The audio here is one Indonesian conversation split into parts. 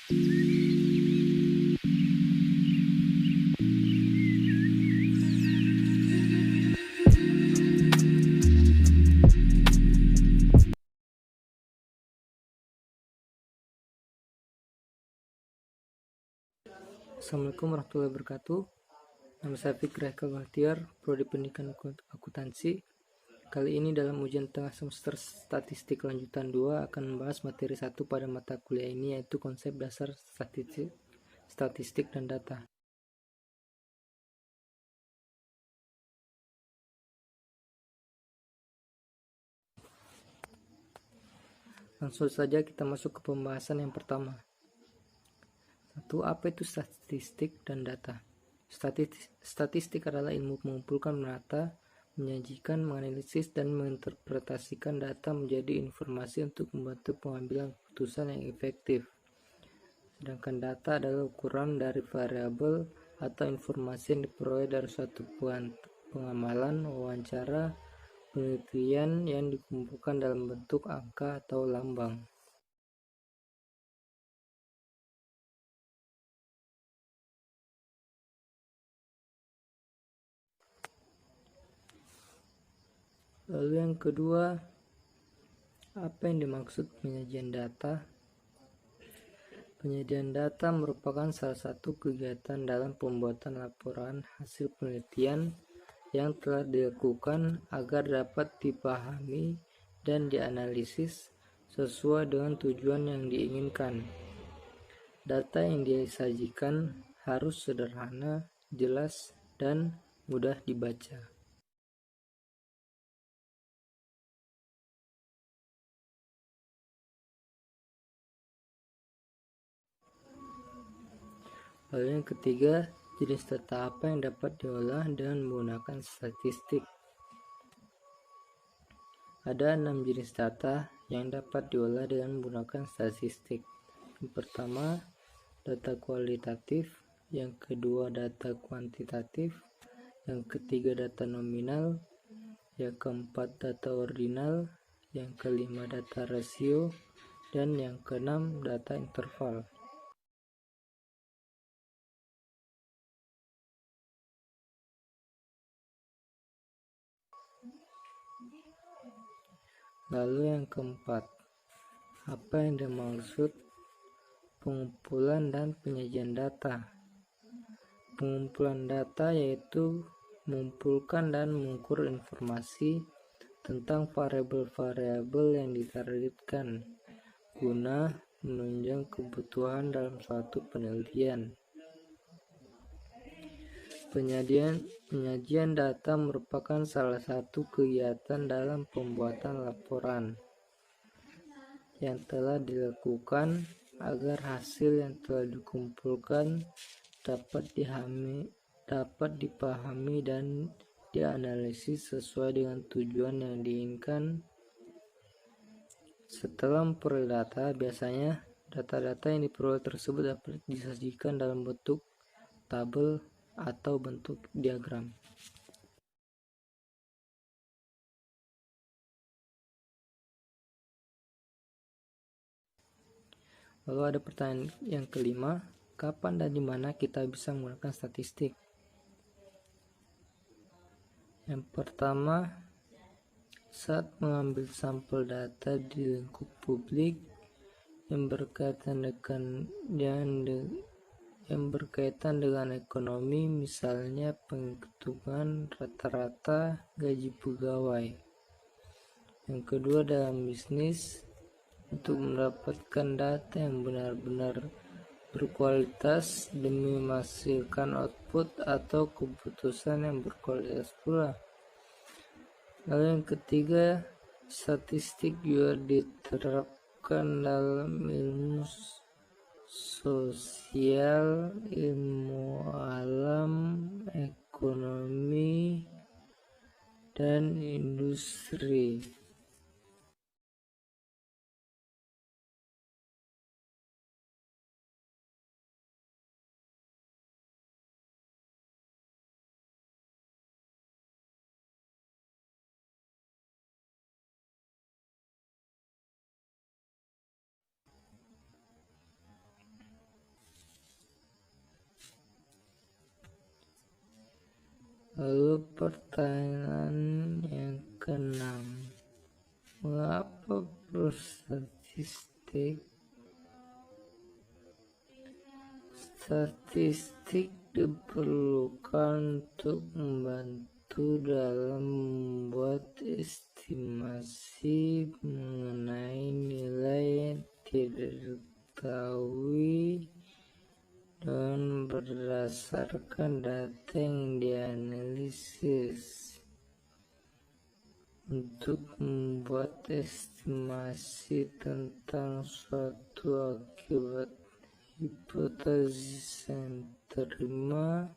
Assalamualaikum warahmatullahi wabarakatuh. Nama saya Fikri Haikal Bahtiar, Prodi Pendidikan Akuntansi. Kali ini dalam ujian tengah semester Statistik lanjutan 2 akan membahas materi 1 pada mata kuliah ini, yaitu konsep dasar statistik dan data. Langsung saja kita masuk ke pembahasan yang pertama. 1. Apa itu statistik dan data? Statistik adalah ilmu mengumpulkan, menata, menyajikan, menganalisis, dan menginterpretasikan data menjadi informasi untuk membantu pengambilan keputusan yang efektif. Sedangkan data adalah ukuran dari variabel atau informasi yang diperoleh dari suatu pengamalan, wawancara, penelitian yang dikumpulkan dalam bentuk angka atau lambang. Lalu yang kedua, apa yang dimaksud penyajian data? Penyajian data merupakan salah satu kegiatan dalam pembuatan laporan hasil penelitian yang telah dilakukan agar dapat dipahami dan dianalisis sesuai dengan tujuan yang diinginkan. Data yang disajikan harus sederhana, jelas, dan mudah dibaca. Lalu yang ketiga, jenis data apa yang dapat diolah dengan menggunakan statistik? Ada 6 jenis data yang dapat diolah dengan menggunakan statistik. Yang pertama, data kualitatif. Yang kedua, data kuantitatif. Yang ketiga, data nominal. Yang keempat, data ordinal. Yang kelima, data rasio. Dan yang keenam, data interval. Lalu yang keempat, apa yang dimaksud pengumpulan dan penyajian data? Pengumpulan data yaitu mengumpulkan dan mengukur informasi tentang variabel-variabel yang ditargetkan guna menunjang kebutuhan dalam suatu penelitian. Penyajian data merupakan salah satu kegiatan dalam pembuatan laporan yang telah dilakukan agar hasil yang telah dikumpulkan dapat dipahami dan dianalisis sesuai dengan tujuan yang diinginkan. Setelah memperoleh data, biasanya data-data yang diperoleh tersebut dapat disajikan dalam bentuk tabel atau bentuk diagram. Lalu ada pertanyaan yang kelima, kapan dan di mana kita bisa menggunakan statistik? Yang pertama, saat mengambil sampel data di lingkup publik yang berkaitan dengan ekonomi, misalnya penghitungan rata-rata gaji pegawai. Yang kedua, dalam bisnis, untuk mendapatkan data yang benar-benar berkualitas demi menghasilkan output atau keputusan yang berkualitas pula. Lalu yang ketiga, statistik juga diterapkan dalam ilmu sosial, ilmu alam, ekonomi, dan industri. Lalu pertanyaan yang keenam, mengapa perlu statistik? Statistik diperlukan untuk membantu dalam membuat estimasi mengenai nilai yang tidak diketahui dan berdasarkan data yang dianalisis. Untuk membuat estimasi tentang suatu akibat hipotesis yang diterima,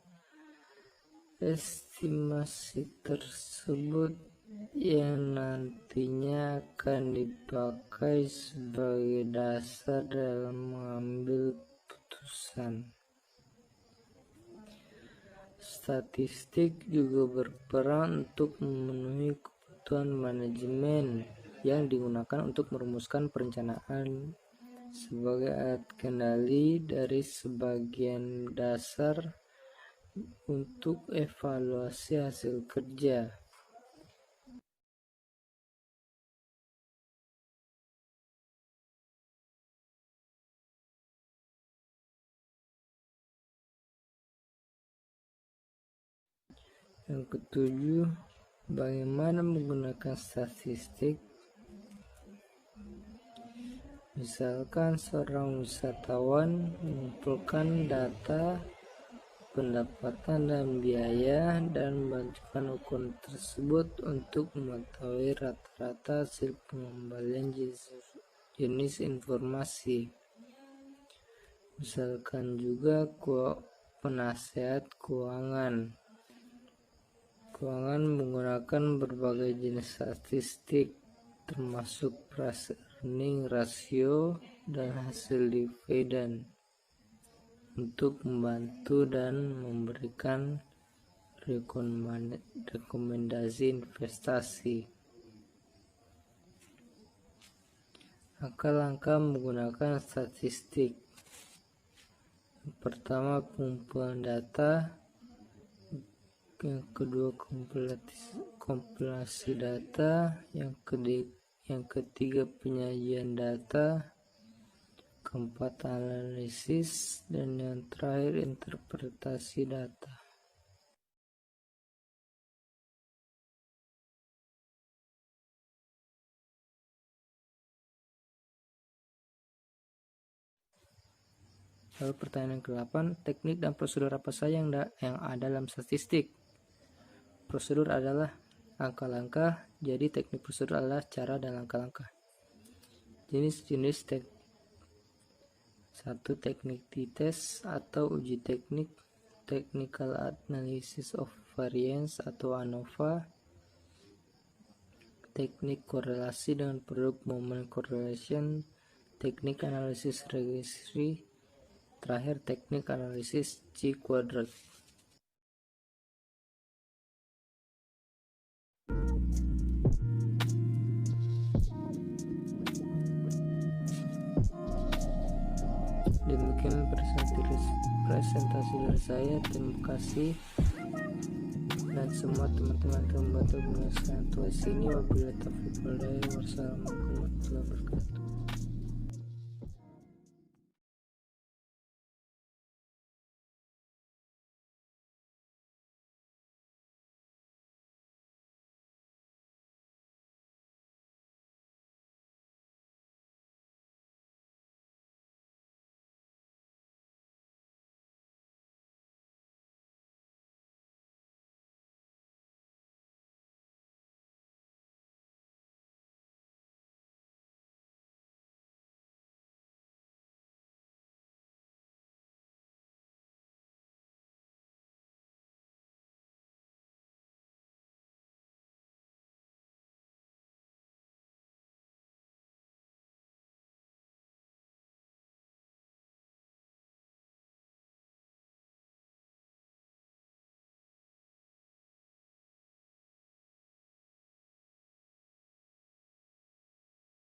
estimasi tersebut yang nantinya akan dipakai sebagai dasar dalam mengambil keputusan. Statistik juga berperan untuk memenuhi kebutuhan manajemen yang digunakan untuk merumuskan perencanaan sebagai alat kendali dari sebagian dasar untuk evaluasi hasil kerja. Yang ketujuh, bagaimana menggunakan statistik? Misalkan seorang wisatawan mengumpulkan data pendapatan dan biaya dan membantukan ukuran tersebut untuk mengetahui rata-rata hasil pengembalian jenis informasi. Misalkan juga penasehat keuangan menggunakan berbagai jenis statistik termasuk price earning ratio dan hasil dividen untuk membantu dan memberikan rekomendasi investasi. Langkah-langkah menggunakan statistik. Yang pertama, pengumpulan data. Yang kedua, kompilasi data. Yang ketiga, penyajian data. Keempat, analisis. Dan yang terakhir, interpretasi data. Lalu pertanyaan ke-8, teknik dan prosedur apa saja yang ada dalam statistik? Prosedur adalah langkah-langkah, jadi teknik prosedur adalah cara dan langkah-langkah. Jenis-jenis teknik. 1. Teknik t-test atau uji teknik, technical analysis of variance atau ANOVA, teknik korelasi dengan produk moment correlation, teknik analisis regresi, terakhir teknik analisis Chi-quadrat. Demikian presentasi dari saya. Terima kasih dan semua teman-teman yang membantu menuliskan tulis ini. Wabillahi taufiq wal hidayah. Wassalamualaikum.